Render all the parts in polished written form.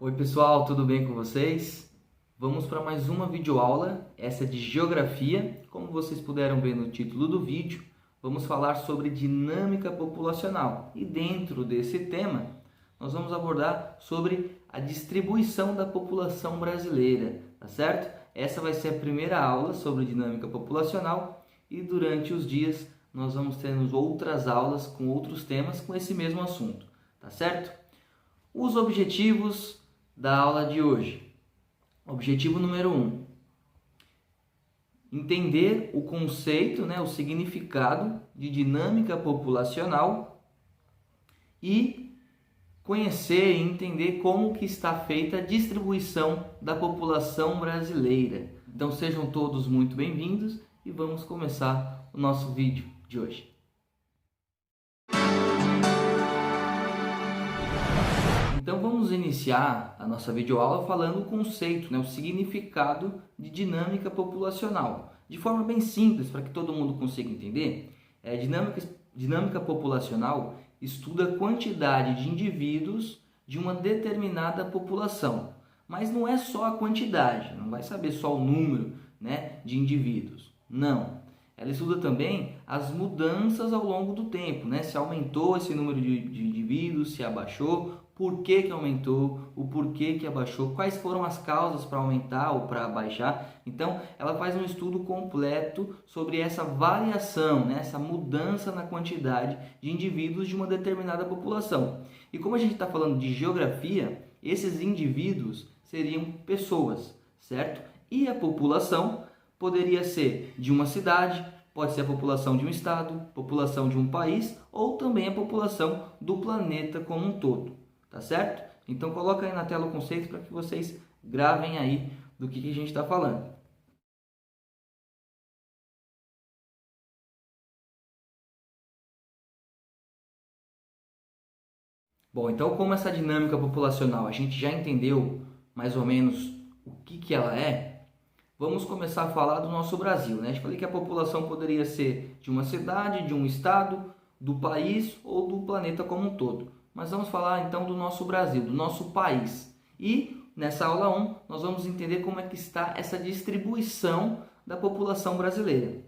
Oi pessoal, tudo bem com vocês? Vamos para mais uma videoaula, essa é de Geografia. Como vocês puderam ver no título do vídeo, vamos falar sobre dinâmica populacional. E dentro desse tema, nós vamos abordar sobre a distribuição da população brasileira, tá certo? Essa vai ser a primeira aula sobre dinâmica populacional e durante os dias nós vamos ter outras aulas com outros temas com esse mesmo assunto, tá certo? Os objetivos da aula de hoje. Objetivo número 1. Entender o conceito, o significado de dinâmica populacional e conhecer e entender como que está feita a distribuição da população brasileira. Então sejam todos muito bem-vindos e vamos começar o nosso vídeo de hoje. Então vamos iniciar a nossa videoaula falando o conceito, o significado de dinâmica populacional. De forma bem simples, para que todo mundo consiga entender, dinâmica populacional estuda a quantidade de indivíduos de uma determinada população. Mas não é só a quantidade, não vai saber só o número de indivíduos. Não. Ela estuda também as mudanças ao longo do tempo, se aumentou esse número de indivíduos, se abaixou, por que aumentou, o porquê que abaixou, quais foram as causas para aumentar ou para abaixar. Então, ela faz um estudo completo sobre essa variação, essa mudança na quantidade de indivíduos de uma determinada população. E como a gente está falando de geografia, esses indivíduos seriam pessoas, certo? E a população poderia ser de uma cidade, pode ser a população de um estado, população de um país ou também a população do planeta como um todo, tá certo? Então coloca aí na tela o conceito para que vocês gravem aí do que a gente está falando. Bom, então como essa dinâmica populacional a gente já entendeu mais ou menos o que ela é, vamos começar a falar do nosso Brasil, A gente falei que a população poderia ser de uma cidade, de um estado, do país ou do planeta como um todo. Mas vamos falar então do nosso Brasil, do nosso país. E nessa aula 1 nós vamos entender como é que está essa distribuição da população brasileira.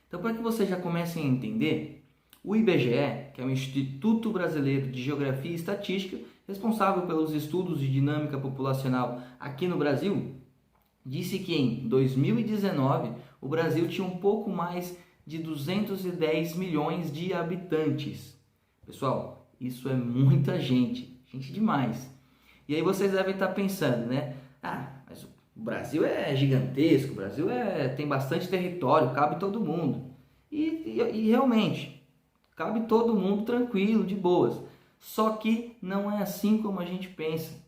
Então, para que vocês já comecem a entender, o IBGE, que é o Instituto Brasileiro de Geografia e Estatística, responsável pelos estudos de dinâmica populacional aqui no Brasil, disse que em 2019 o Brasil tinha um pouco mais de 210 milhões de habitantes. Pessoal, isso é muita gente demais. E aí vocês devem estar pensando, mas o Brasil é gigantesco, o Brasil tem bastante território, cabe todo mundo. E realmente, cabe todo mundo tranquilo, de boas. Só que não é assim como a gente pensa.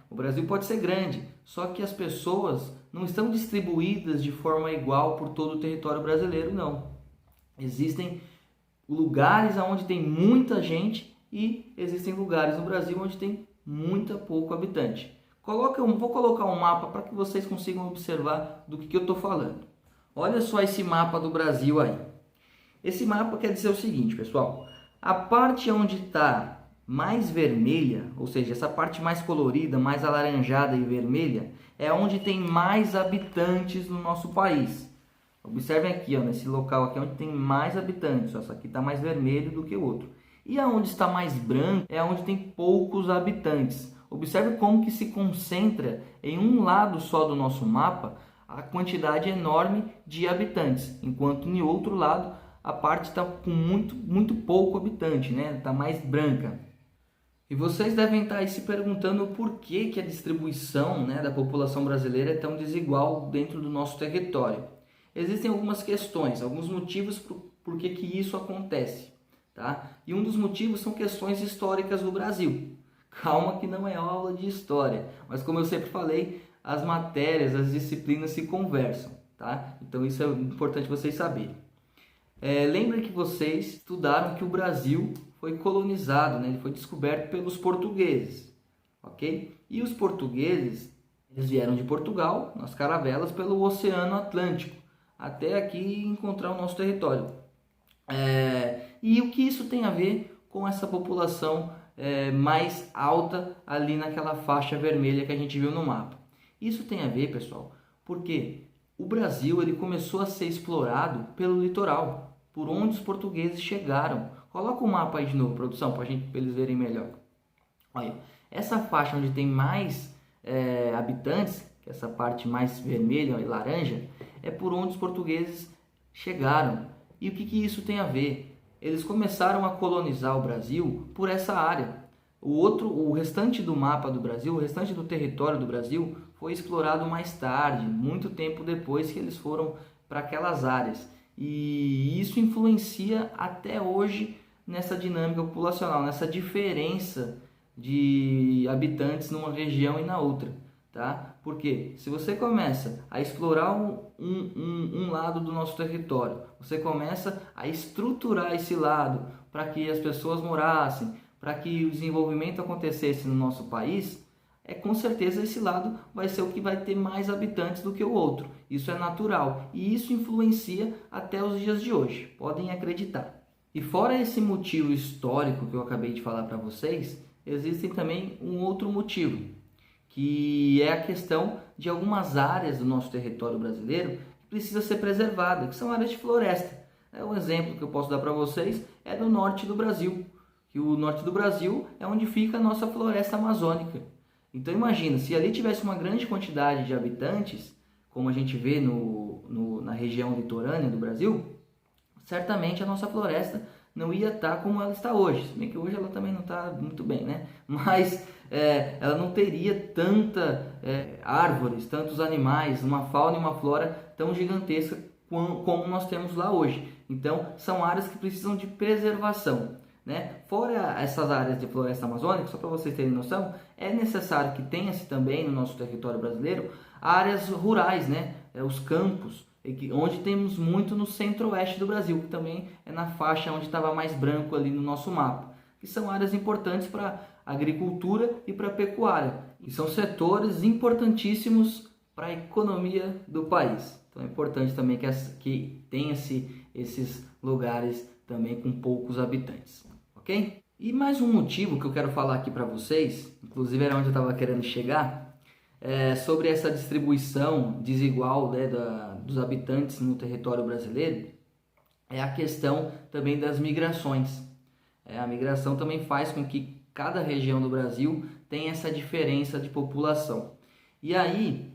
O Brasil pode ser grande, só que as pessoas não estão distribuídas de forma igual por todo o território brasileiro, não. Existem lugares onde tem muita gente e existem lugares no Brasil onde tem muito pouco habitante. Vou colocar um mapa para que vocês consigam observar do que eu estou falando. Olha só esse mapa do Brasil aí. Esse mapa quer dizer o seguinte, pessoal. A parte onde está mais vermelha, ou seja, essa parte mais colorida, mais alaranjada e vermelha, é onde tem mais habitantes no nosso país. Observem aqui, nesse local aqui onde tem mais habitantes, essa aqui está mais vermelho do que o outro. E aonde está mais branco é onde tem poucos habitantes. Observe como que se concentra em um lado só do nosso mapa a quantidade enorme de habitantes, enquanto em outro lado a parte está com muito pouco habitante, está mais branca. E vocês devem estar aí se perguntando por que a distribuição da população brasileira é tão desigual dentro do nosso território. Existem algumas questões, alguns motivos por que isso acontece. Tá? E um dos motivos são questões históricas do Brasil. Calma que não é aula de história, mas como eu sempre falei, as matérias, as disciplinas se conversam. Tá? Então isso é importante vocês saberem. Lembrem que vocês estudaram que o Brasil foi colonizado, ele foi descoberto pelos portugueses, ok? E os portugueses, eles vieram de Portugal, nas caravelas, pelo Oceano Atlântico, até aqui encontrar o nosso território. E o que isso tem a ver com essa população mais alta ali naquela faixa vermelha que a gente viu no mapa. Isso tem a ver, pessoal, porque o Brasil ele começou a ser explorado pelo litoral, por onde os portugueses chegaram. Coloca o mapa aí de novo, produção, para eles verem melhor. Olha, essa faixa onde tem mais habitantes, que é essa parte mais vermelha e laranja, é por onde os portugueses chegaram. E o que isso tem a ver? Eles começaram a colonizar o Brasil por essa área. O restante do mapa do Brasil, o restante do território do Brasil foi explorado mais tarde, muito tempo depois que eles foram para aquelas áreas. E isso influencia até hoje nessa dinâmica populacional, nessa diferença de habitantes numa região e na outra, tá? Porque se você começa a explorar um lado do nosso território, você começa a estruturar esse lado para que as pessoas morassem, para que o desenvolvimento acontecesse no nosso país, com certeza esse lado vai ser o que vai ter mais habitantes do que o outro. Isso é natural e isso influencia até os dias de hoje, podem acreditar. E fora esse motivo histórico que eu acabei de falar para vocês, existe também um outro motivo, que é a questão de algumas áreas do nosso território brasileiro que precisa ser preservada, que são áreas de floresta. Um exemplo que eu posso dar para vocês é do norte do Brasil, que o norte do Brasil é onde fica a nossa floresta amazônica. Então imagina, se ali tivesse uma grande quantidade de habitantes, como a gente vê na região litorânea do Brasil, certamente a nossa floresta não ia estar como ela está hoje. Se bem que hoje ela também não está muito bem, né? Mas ela não teria tanta árvores, tantos animais, uma fauna e uma flora tão gigantesca como nós temos lá hoje. Então são áreas que precisam de preservação, né? Fora essas áreas de floresta amazônica, só para vocês terem noção, é necessário que tenha-se também no nosso território brasileiro áreas rurais, né? Os campos, onde temos muito no centro-oeste do Brasil, que também é na faixa onde estava mais branco ali no nosso mapa, que são áreas importantes para a agricultura e para a pecuária, e são setores importantíssimos para a economia do país. Então é importante também que tenha-se esses lugares também com poucos habitantes, ok? E mais um motivo que eu quero falar aqui para vocês, inclusive era onde eu estava querendo chegar, sobre essa distribuição desigual, né, dos habitantes no território brasileiro, é a questão também das migrações. A migração também faz com que cada região do Brasil tenha essa diferença de população. E aí,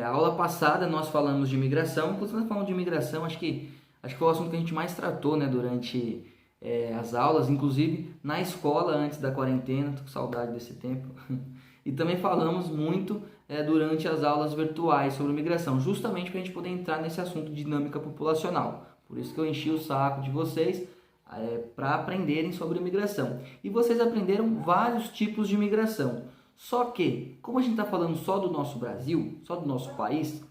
a aula passada nós falamos de migração, inclusive nós falamos de migração, acho que foi o assunto que a gente mais tratou, né, durante as aulas, inclusive na escola antes da quarentena, tô com saudade desse tempo. E também falamos muito durante as aulas virtuais sobre migração, justamente para a gente poder entrar nesse assunto de dinâmica populacional. Por isso que eu enchi o saco de vocês para aprenderem sobre migração. E vocês aprenderam vários tipos de migração. Só que, como a gente está falando só do nosso Brasil, só do nosso país,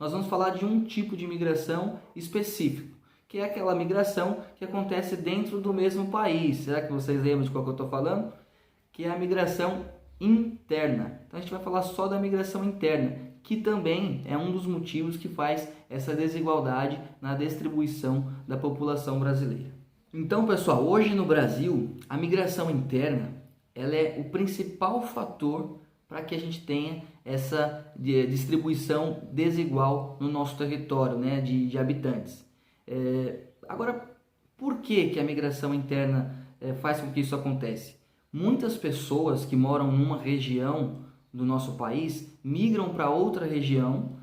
nós vamos falar de um tipo de migração específico, que é aquela migração que acontece dentro do mesmo país. Será que vocês lembram de qual que eu estou falando? Que é a migração interna. Então a gente vai falar só da migração interna, que também é um dos motivos que faz essa desigualdade na distribuição da população brasileira. Então, pessoal, hoje no Brasil, a migração interna ela é o principal fator para que a gente tenha essa distribuição desigual no nosso território, né, de habitantes. Agora, por que a migração interna faz com que isso aconteça? Muitas pessoas que moram numa região do nosso país migram para outra região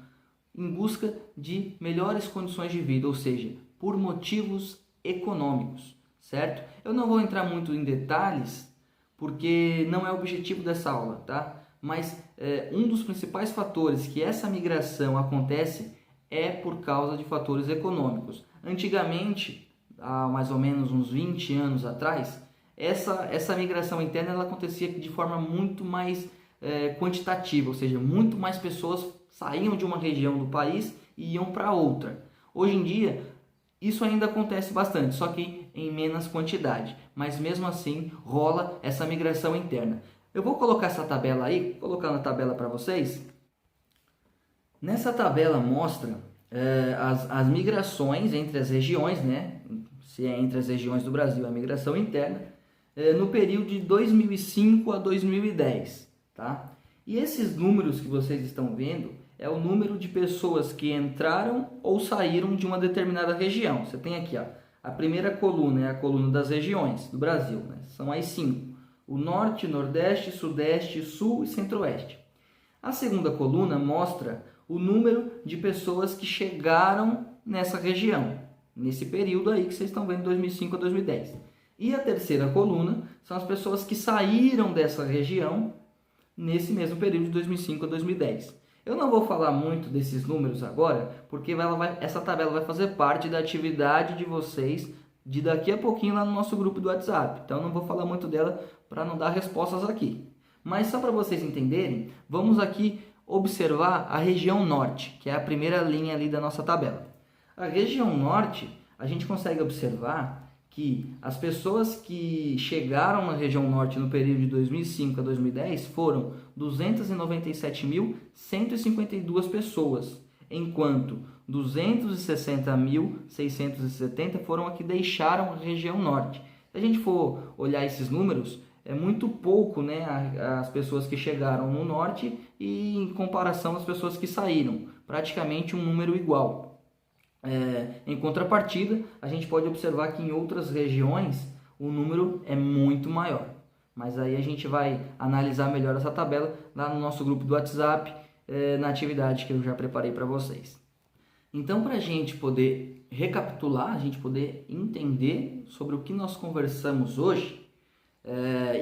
em busca de melhores condições de vida, ou seja, por motivos econômicos, certo? Eu não vou entrar muito em detalhes, porque não é o objetivo dessa aula, tá? Mas um dos principais fatores que essa migração acontece é por causa de fatores econômicos. Antigamente, há mais ou menos uns 20 anos atrás, essa migração interna ela acontecia de forma muito mais quantitativa, ou seja, muito mais pessoas saíam de uma região do país e iam para outra. Hoje em dia, isso ainda acontece bastante, só que em menos quantidade, mas mesmo assim rola essa migração interna. Eu vou colocar essa tabela aí, vou colocar na tabela para vocês. Nessa tabela mostra as migrações entre as regiões, né? Se é entre as regiões do Brasil, a migração interna, no período de 2005 a 2010, tá? E esses números que vocês estão vendo é o número de pessoas que entraram ou saíram de uma determinada região. Você tem aqui, ó, a primeira coluna é a coluna das regiões do Brasil, né? São as 5. O Norte, Nordeste, Sudeste, Sul e Centro-Oeste. A segunda coluna mostra o número de pessoas que chegaram nessa região, nesse período aí que vocês estão vendo, 2005 a 2010. E a terceira coluna são as pessoas que saíram dessa região nesse mesmo período de 2005 a 2010. Eu não vou falar muito desses números agora, porque essa tabela vai fazer parte da atividade de vocês de daqui a pouquinho lá no nosso grupo do WhatsApp. Então não vou falar muito dela para não dar respostas aqui. Mas só para vocês entenderem, vamos aqui observar a região norte, que é a primeira linha ali da nossa tabela. A região norte, a gente consegue observar que as pessoas que chegaram na região norte no período de 2005 a 2010 foram 297.152 pessoas, enquanto 260.670 foram as que deixaram a região norte. Se a gente for olhar esses números, é muito pouco, né, as pessoas que chegaram no norte e em comparação às pessoas que saíram, praticamente um número igual. Em contrapartida, a gente pode observar que em outras regiões o número é muito maior. Mas aí a gente vai analisar melhor essa tabela lá no nosso grupo do WhatsApp, na atividade que eu já preparei para vocês. Então, para a gente poder recapitular, a gente poder entender sobre o que nós conversamos hoje,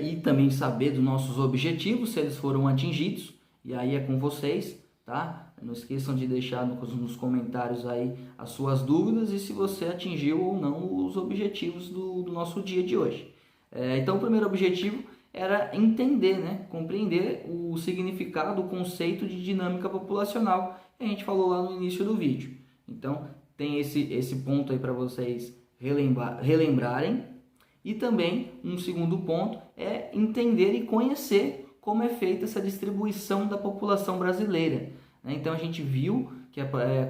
e também saber dos nossos objetivos, se eles foram atingidos, e aí é com vocês, tá? Não esqueçam de deixar nos comentários aí as suas dúvidas e se você atingiu ou não os objetivos do nosso dia de hoje. Então, o primeiro objetivo era entender, né? Compreender o significado, o conceito de dinâmica populacional que a gente falou lá no início do vídeo. Então, tem esse ponto aí para vocês relembrarem. E também, um segundo ponto é entender e conhecer como é feita essa distribuição da população brasileira. Então, a gente viu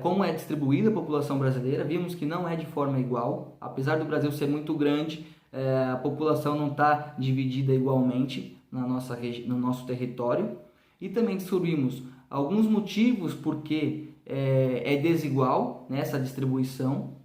como é distribuída a população brasileira, vimos que não é de forma igual, apesar do Brasil ser muito grande, a população não está dividida igualmente no nosso território. E também descobrimos alguns motivos porque é desigual, né, essa distribuição,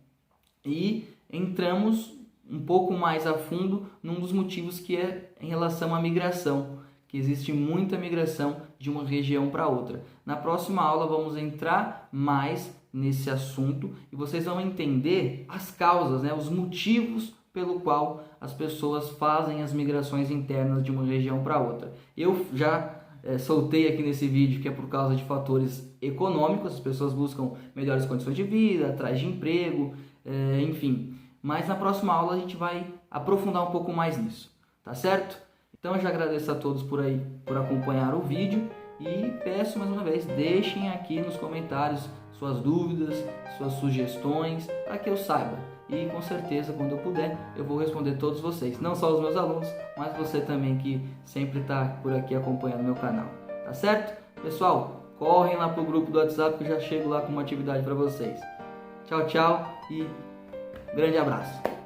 e entramos um pouco mais a fundo num dos motivos que é em relação à migração, que existe muita migração de uma região para outra. Na próxima aula vamos entrar mais nesse assunto e vocês vão entender as causas, né, os motivos pelo qual as pessoas fazem as migrações internas de uma região para outra. Eu já soltei aqui nesse vídeo que é por causa de fatores econômicos, as pessoas buscam melhores condições de vida, atrás de emprego, enfim. Mas na próxima aula a gente vai aprofundar um pouco mais nisso, tá certo? Então eu já agradeço a todos por acompanhar o vídeo e peço mais uma vez, deixem aqui nos comentários suas dúvidas, suas sugestões, para que eu saiba. E com certeza, quando eu puder, eu vou responder todos vocês, não só os meus alunos, mas você também que sempre está por aqui acompanhando meu canal, tá certo? Pessoal, correm lá pro grupo do WhatsApp que eu já chego lá com uma atividade para vocês. Tchau, tchau e grande abraço!